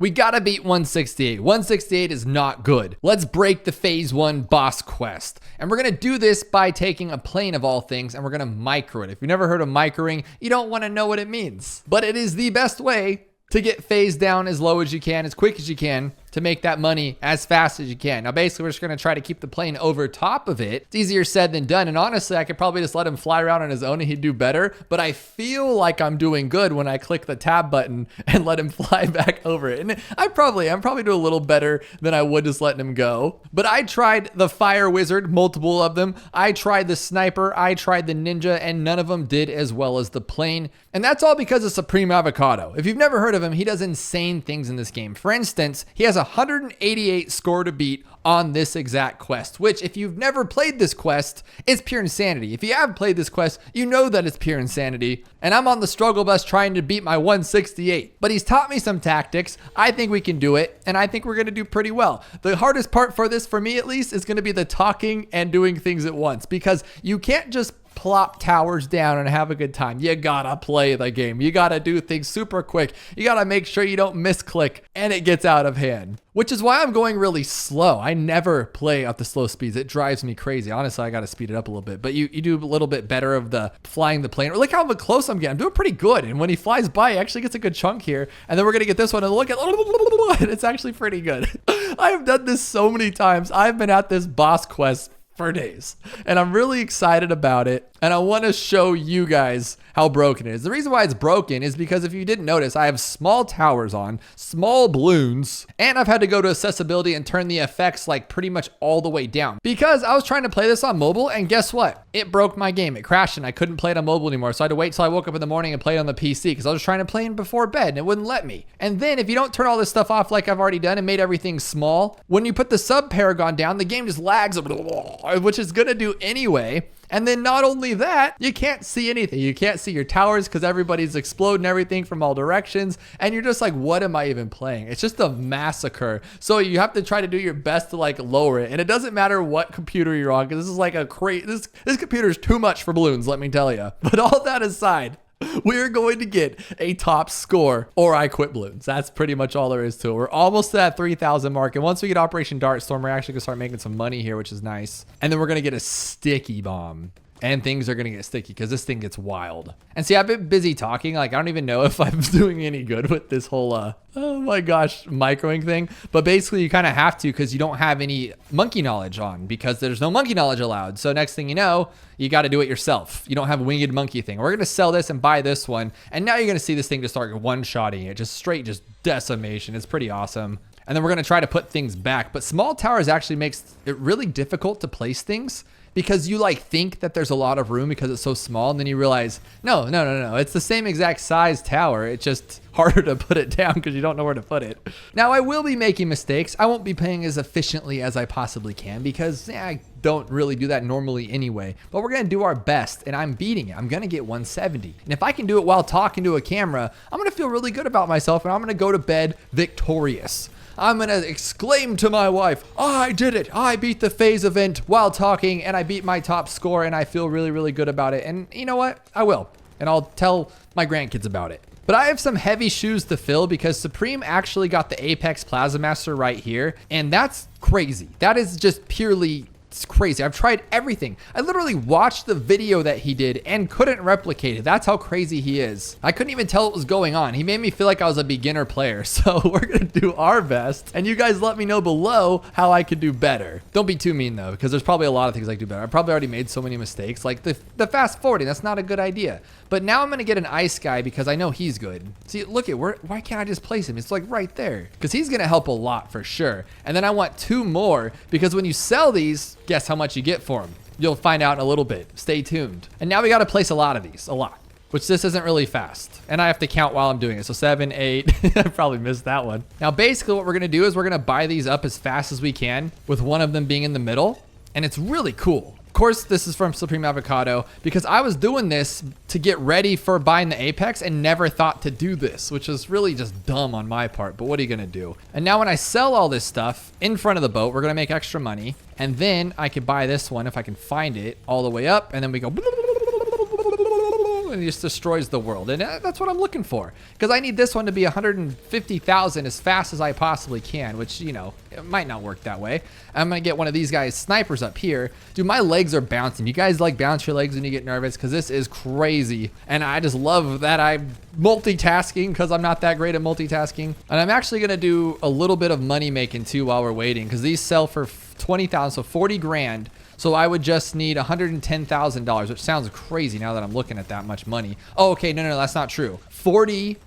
We gotta beat 168. 168 is not good. Let's break the Phase 1 boss quest. And we're gonna do this by taking a plane of all things and we're gonna micro it. If you've never heard of microing, you don't wanna know what it means. But it is the best way to get Phase down as low as you can, as quick as you can, to make that money as fast as you can. Now, basically, we're just gonna try to keep the plane over top of it. It's easier said than done. And honestly, I could probably just let him fly around on his own and he'd do better. But I feel like I'm doing good when I click the tab button and let him fly back over it. And I'm probably doing a little better than I would just letting him go. But I tried the fire wizard, multiple of them. I tried the sniper, I tried the ninja, and none of them did as well as the plane. And that's all because of Supreme Avocado. If you've never heard of him, he does insane things in this game. For instance, he has a 188 score to beat on this exact quest, which if you've never played this quest, it's pure insanity. If you have played this quest, you know that it's pure insanity. And I'm on the struggle bus trying to beat my 168. But he's taught me some tactics. I think we can do it, and I think we're gonna do pretty well. The hardest part for this, for me at least, is gonna be the talking and doing things at once, because you can't just plop towers down and have a good time. You gotta play the game. You gotta do things super quick. You gotta make sure you don't misclick and it gets out of hand, which is why I'm going really slow. I never play at the slow speeds. It drives me crazy. Honestly, I gotta speed it up a little bit, but you do a little bit better of the flying the plane. Or look how close I'm getting. I'm doing pretty good. And when he flies by, he actually gets a good chunk here. And then we're gonna get this one and look at, it's actually pretty good. I have done this so many times. I've been at this boss quest for days and I'm really excited about it, and I want to show you guys how broken it is. The reason why it's broken is because if you didn't notice, I have small towers on, small balloons, and I've had to go to accessibility and turn the effects like pretty much all the way down because I was trying to play this on mobile, and guess what? It broke my game. It crashed and I couldn't play it on mobile anymore. So I had to wait till I woke up in the morning and play it on the PC because I was trying to play it before bed and it wouldn't let me. And then if you don't turn all this stuff off like I've already done and made everything small, when you put the sub paragon down, the game just lags, which is gonna do anyway. And then not only that, you can't see anything. You can't see your towers because everybody's exploding everything from all directions. And you're just like, what am I even playing? It's just a massacre. So you have to try to do your best to like lower it. And it doesn't matter what computer you're on, because this is like a crazy, this computer is too much for balloons, let me tell you. But all that aside, we're going to get a top score or I quit balloons. That's pretty much all there is to it. We're almost to that 3,000 mark. And once we get Operation Dartstorm, we're actually gonna start making some money here, which is nice. And then we're gonna get a sticky bomb. And things are gonna get sticky because this thing gets wild. And see, I've been busy talking. Like, I don't even know if I'm doing any good with this whole, oh my gosh, microing thing. But basically, you kind of have to because you don't have any monkey knowledge on, because there's no monkey knowledge allowed. So next thing you know, you got to do it yourself. You don't have a winged monkey thing. We're gonna sell this and buy this one. And now you're gonna see this thing just start one-shotting it, just straight, just decimation. It's pretty awesome. And then we're gonna try to put things back. But small towers actually makes it really difficult to place things, because you like think that there's a lot of room because it's so small, and then you realize, no. It's the same exact size tower. It's just harder to put it down because you don't know where to put it. Now, I will be making mistakes. I won't be playing as efficiently as I possibly can because I don't really do that normally anyway. But we're gonna do our best, and I'm beating it. I'm gonna get 170. And if I can do it while talking to a camera, I'm gonna feel really good about myself, and I'm gonna go to bed victorious. I'm gonna exclaim to my wife, I did it. I beat the Phayze event while talking, and I beat my top score, and I feel really, really good about it. And you know what? I will. And I'll tell my grandkids about it. But I have some heavy shoes to fill because Supreme actually got the Apex Plaza Master right here. And that's crazy. That is just purely... it's crazy. I've tried everything. I literally watched the video that he did and couldn't replicate it. That's how crazy he is. I couldn't even tell what was going on. He made me feel like I was a beginner player. So we're going to do our best. And you guys let me know below how I could do better. Don't be too mean though, because there's probably a lot of things I could do better. I probably already made so many mistakes. Like the fast forwarding, that's not a good idea. But now I'm going to get an ice guy because I know he's good. See, look at why can't I just place him? It's like right there, because he's going to help a lot for sure. And then I want 2 more because when you sell these, guess how much you get for them? You'll find out in a little bit. Stay tuned. And now we got to place a lot of these, a lot, which this isn't really fast. And I have to count while I'm doing it. So 7, 8, I probably missed that one. Now, basically what we're going to do is we're going to buy these up as fast as we can with one of them being in the middle. And it's really cool. Of course, this is from Supreme Avocado because I was doing this to get ready for buying the Apex and never thought to do this, which is really just dumb on my part, but what are you gonna do? And now when I sell all this stuff in front of the boat, we're gonna make extra money. And then I could buy this one if I can find it all the way up. And then we go, and he just destroys the world. And that's what I'm looking for, because I need this one to be 150,000 as fast as I possibly can, which, you know, it might not work that way. I'm gonna get one of these guys snipers up here. Dude, my legs are bouncing. You guys like bounce your legs when you get nervous? Because this is crazy. And I just love that I'm multitasking, because I'm not that great at multitasking. And I'm actually gonna do a little bit of money making too while we're waiting, because these sell for 20,000, so 40 grand. So I would just need $110,000, which sounds crazy now that I'm looking at that much money. Oh, okay, no, that's not true. 40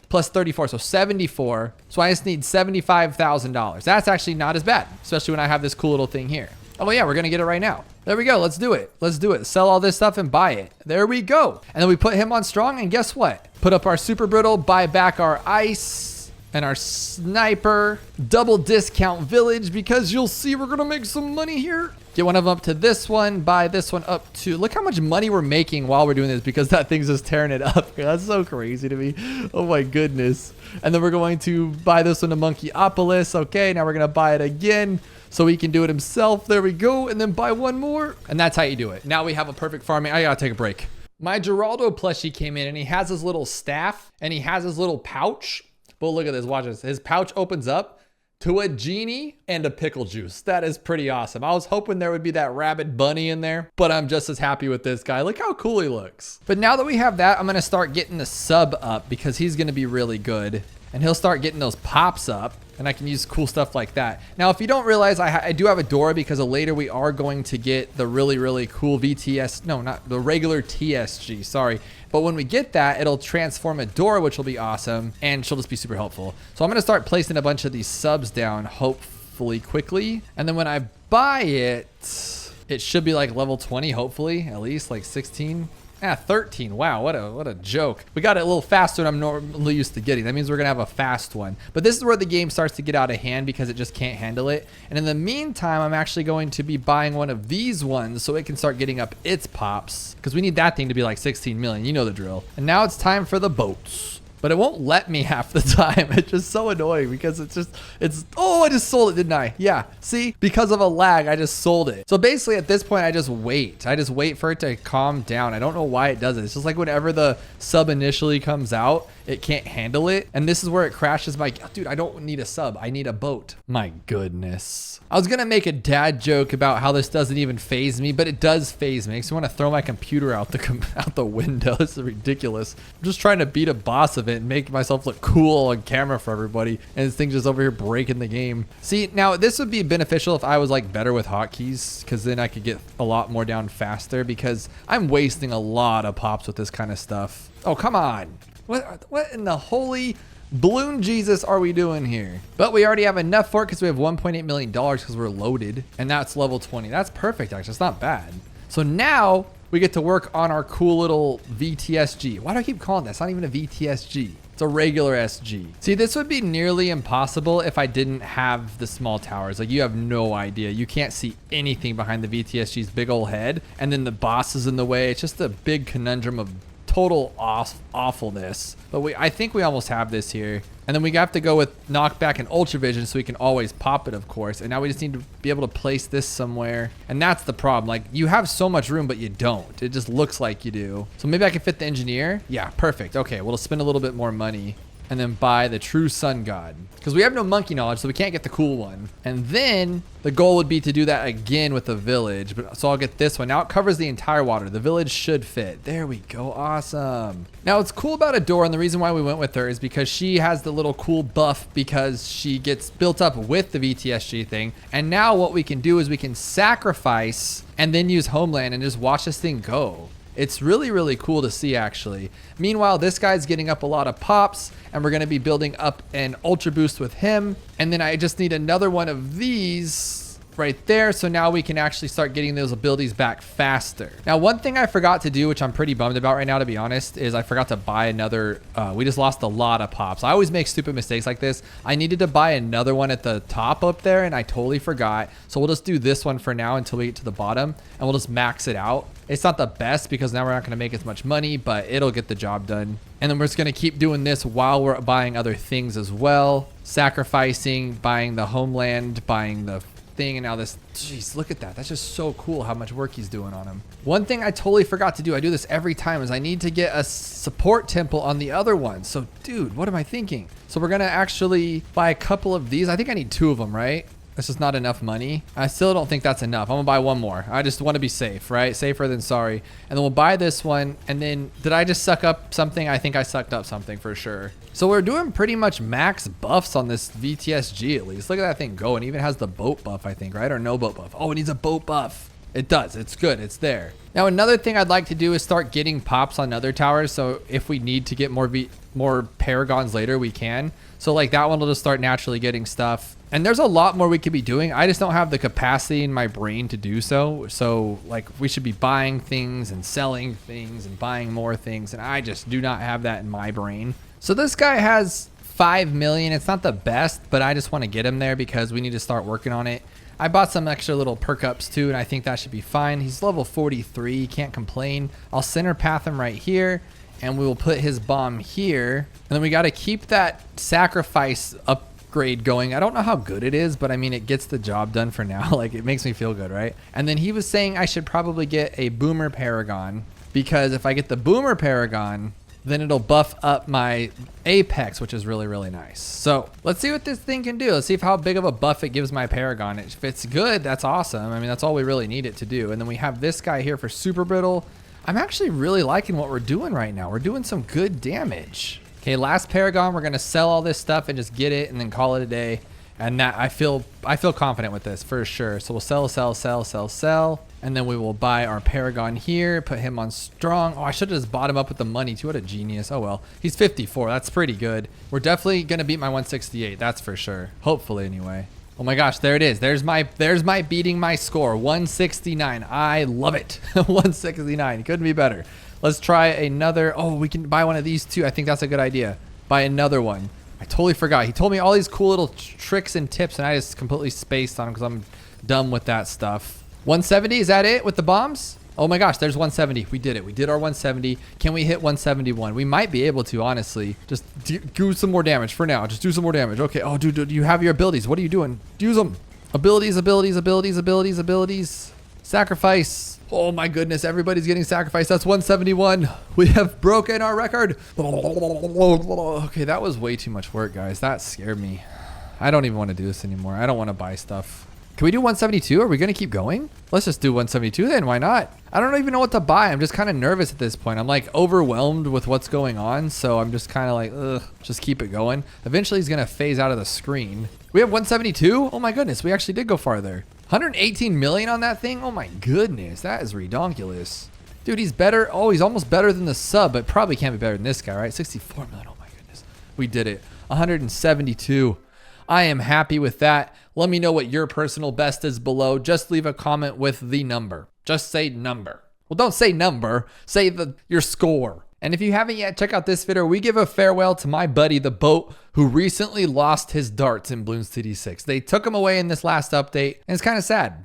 plus 34, so 74. So I just need $75,000. That's actually not as bad, especially when I have this cool little thing here. Oh yeah, we're gonna get it right now. There we go, let's do it. Let's do it. Sell all this stuff and buy it. There we go. And then we put him on strong, and guess what? Put up our super brittle, buy back our ice, and our sniper, double discount village, because you'll see we're gonna make some money here. Get one of them up to this one, buy this one up to, look how much money we're making while we're doing this, because that thing's just tearing it up. That's so crazy to me. Oh my goodness. And then we're going to buy this one to Monkeyopolis. Okay, now we're gonna buy it again so he can do it himself. There we go, and then buy one more. And that's how you do it. Now we have a perfect farming. I gotta take a break. My Geraldo plushie came in, and he has his little staff, and he has his little pouch. But look at this, watch this. His pouch opens up to a genie and a pickle juice. That is pretty awesome. I was hoping there would be that rabbit bunny in there, but I'm just as happy with this guy. Look how cool he looks. But now that we have that, I'm gonna start getting the sub up, because he's gonna be really good. And he'll start getting those pops up, and I can use cool stuff like that. Now, if you don't realize, I do have a door, because later we are going to get the really cool VTS, no, not the regular TSG, sorry. But when we get that, it'll transform a door, which will be awesome, and she'll just be super helpful. So I'm gonna start placing a bunch of these subs down, hopefully quickly. And then when I buy it, it should be like level 20, hopefully, at least like 16. 13. Wow, what a joke. We got it a little faster than I'm normally used to getting. That means we're gonna have a fast one. But this is where the game starts to get out of hand, because it just can't handle it. And in the meantime, I'm actually going to be buying one of these ones so it can start getting up its pops, because we need that thing to be like 16 million. You know the drill. And now it's time for the boats. But it won't let me half the time. It's just so annoying, because oh, I just sold it, didn't I? Yeah, see, because of a lag, I just sold it. So basically at this point, I just wait for it to calm down. I don't know why it does it. It's just like whenever the sub initially comes out, it can't handle it. And this is where it crashes my, dude, I don't need a sub. I need a boat. My goodness. I was gonna make a dad joke about how this doesn't even phase me, but it does phase me. It makes me want to throw my computer out the window. This is ridiculous. I'm just trying to beat a boss of it and make myself look cool on camera for everybody, and this thing's just over here breaking the game. See, now this would be beneficial if I was like better with hotkeys, because then I could get a lot more down faster, because I'm wasting a lot of pops with this kind of stuff. Oh, come on. What in the holy Bloon Jesus are we doing here? But we already have enough for it, because we have $1.8 million, because we're loaded, and that's level 20. That's perfect, actually. It's not bad. So now we get to work on our cool little VTSG. Why do I keep calling this? It's not even a VTSG. It's a regular SG. See, this would be nearly impossible if I didn't have the small towers. Like, you have no idea. You can't see anything behind the VTSG's big old head, and then the boss is in the way. It's just a big conundrum of total awfulness. But I think we almost have this here. And then we have to go with knockback and ultra vision, so we can always pop it, of course. And now we just need to be able to place this somewhere. And that's the problem. Like, you have so much room, but you don't. It just looks like you do. So maybe I can fit the engineer. Yeah, perfect. Okay, we'll spend a little bit more money. And then buy the true sun god, because we have no monkey knowledge, so we can't get the cool one. And then the goal would be to do that again with the village. But so I'll get this one. Now it covers the entire water. The village should fit. There we go. Awesome. Now what's cool about Adora, and the reason why we went with her, is because she has the little cool buff, because she gets built up with the VTSG thing. And now what we can do is we can sacrifice and then use Homeland and just watch this thing go. It's really cool to see, actually. Meanwhile, this guy's getting up a lot of pops, and we're going to be building up an ultra boost with him. And then I just need another one of these right there, so now we can actually start getting those abilities back faster. Now, one thing I forgot to do, which I'm pretty bummed about right now, to be honest, is I forgot to buy another, we just lost a lot of pops. I always make stupid mistakes like this. I needed to buy another one at the top up there, and I totally forgot. So we'll just do this one for now until we get to the bottom, and we'll just max it out. It's not the best, because now we're not going to make as much money, but it'll get the job done. And then we're just going to keep doing this while we're buying other things as well. Sacrificing, buying the Homeland, buying the thing, and now this. Jeez, look at that. That's just so cool how much work he's doing on him. One thing I totally forgot to do, I do this every time, is I need to get a support temple on the other one. So, dude, what am I thinking? So we're gonna actually buy a couple of these. I think I need 2 of them, right? That's just not enough money. I still don't think that's enough. I'm gonna buy 1 more. I just want to be safe, right? Safer than sorry. And then we'll buy this one. And then, did I just suck up something? I think I sucked up something for sure. So we're doing pretty much max buffs on this VTSG at least. Look at that thing go. And even has the boat buff, I think, right? Or no boat buff. Oh, it needs a boat buff. It does. It's good. It's there. Now, another thing I'd like to do is start getting pops on other towers. So if we need to get more paragons later, we can. So like that one will just start naturally getting stuff. And there's a lot more we could be doing. I just don't have the capacity in my brain to do so. So like we should be buying things and selling things and buying more things. And I just do not have that in my brain. So this guy has 5 million. It's not the best, but I just want to get him there because we need to start working on it. I bought some extra little perk ups too, and I think that should be fine. He's level 43, can't complain. I'll center path him right here, and we will put his bomb here. And then we got to keep that sacrifice upgrade going. I don't know how good it is, but I mean, it gets the job done for now. Like, it makes me feel good, right? And then he was saying I should probably get a boomer paragon, because if I get the boomer paragon, then it'll buff up my apex, which is really, really nice. So let's see what this thing can do. Let's see how big of a buff it gives my paragon. If it's good, that's awesome. I mean, that's all we really need it to do. And then we have this guy here for super brittle. I'm actually really liking what we're doing right now. We're doing some good damage. Okay, last paragon, we're gonna sell all this stuff and just get it and then call it a day. And that I feel confident with this for sure. So we'll sell. And then we will buy our paragon here, put him on strong. Oh, I should have just bought him up with the money too. What a genius. Oh well, he's 54. That's pretty good. We're definitely gonna beat my 168. That's for sure. Hopefully anyway. Oh my gosh, there it is. There's my beating my score, 169. I love it. 169. Couldn't be better. Let's try another. Oh, we can buy one of these too. I think that's a good idea. Buy another one. I totally forgot. He told me all these cool little tricks and tips, and I just completely spaced on him because I'm dumb with that stuff. 170, is that it with the bombs? Oh my gosh, there's 170. We did it. We did our 170. Can we hit 171? We might be able to, honestly. Just do some more damage for now. Just do some more damage. Okay. Oh, dude, you have your abilities. What are you doing? Use them. Abilities. Sacrifice. Oh my goodness, everybody's getting sacrificed. That's 171. We have broken our record. Okay, that was way too much work, guys. That scared me. I don't even want to do this anymore. I don't want to buy stuff. Can we do 172? Are we going to keep going? Let's just do 172 then. Why not? I don't even know what to buy. I'm just kind of nervous at this point. I'm like overwhelmed with what's going on. So I'm just kind of like, ugh, just keep it going. Eventually he's going to phase out of the screen. We have 172. Oh my goodness. We actually did go farther. 118 million on that thing. Oh my goodness. That is redonkulous. Dude, he's better. Oh, he's almost better than the sub, but probably can't be better than this guy, right? 64 million. Oh my goodness. We did it. 172. I am happy with that. Let me know what your personal best is below. Just leave a comment with the number. Just say number. Well, don't say number. Say your score. And if you haven't yet, check out this video. We give a farewell to my buddy, the boat, who recently lost his darts in Bloons TD6. They took him away in this last update, and it's kind of sad.